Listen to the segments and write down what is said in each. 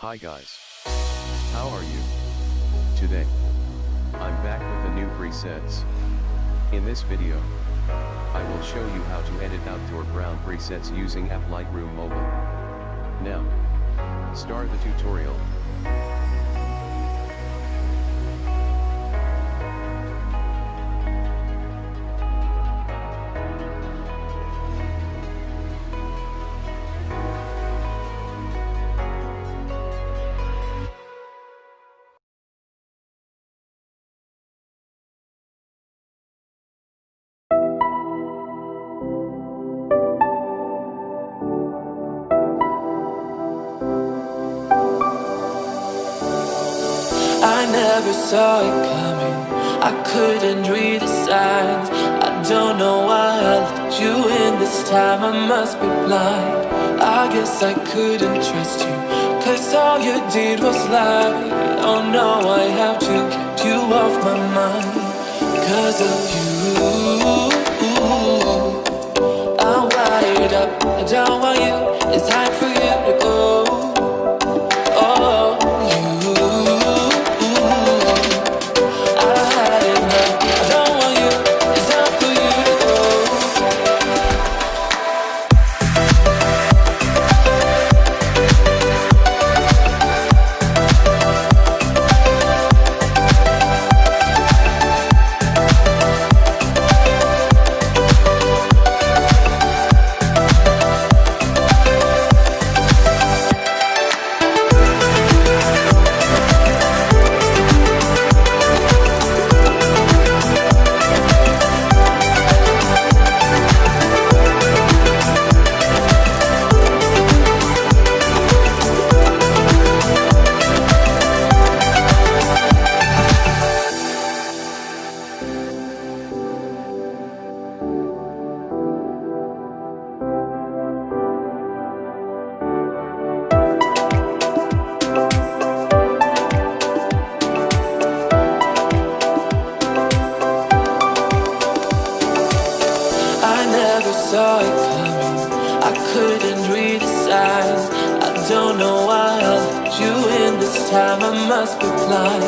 Hi guys. How are you? Today, I'm back with the new presets. In this video, I will show you how to edit outdoor brown presets using app Lightroom Mobile. Now, start the tutorial. I never saw it coming, I couldn't read the signs. I don't know why I let you in this time, I must be blind. I guess I couldn't trust you, cause all you did was lie. Oh no, I have to keep you off my mind. Cause of you, I'm wired up, I don't want you, it's time for you to go. Oh, saw it coming, I couldn't read the signs. I don't know why I let you in this time, I must be blind.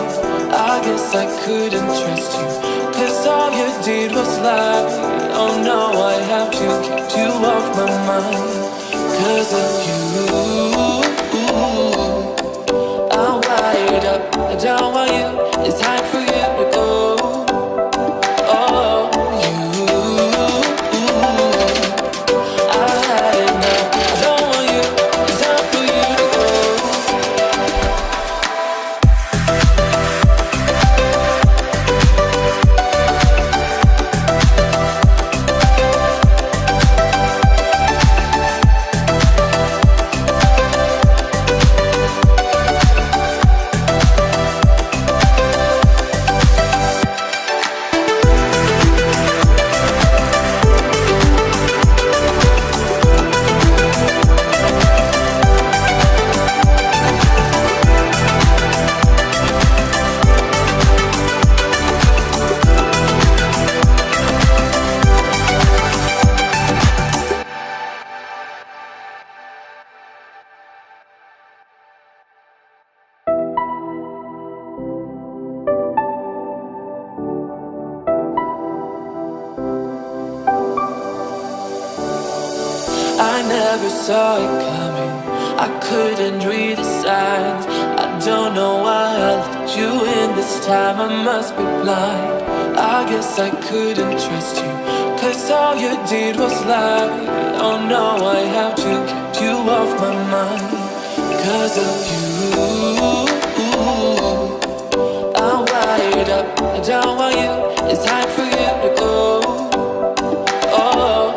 I guess I couldn't trust you, cause all you did was lie. Oh no, I have to keep you off my mind. Cause of you, I'm wired up, I don't want you, it's time for you to go. Oh, I never saw it coming, I couldn't read the signs. I don't know why I let you in this time, I must be blind. I guess I couldn't trust you, cause all you did was lie. Oh no, I have to keep you off my mind. Cause of you, I'm wired up, I don't want you, it's time for you to go. Oh,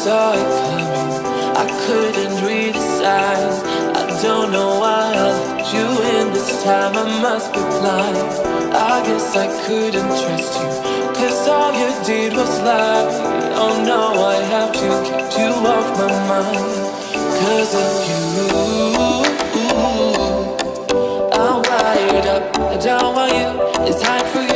saw it coming, I couldn't read the signs. I don't know why I let you in this time, I must be blind. I guess I couldn't trust you, cause all you did was lie. Oh no, I have to keep you off my mind. Cause of you, I'm wired up, I don't want you, it's time for you.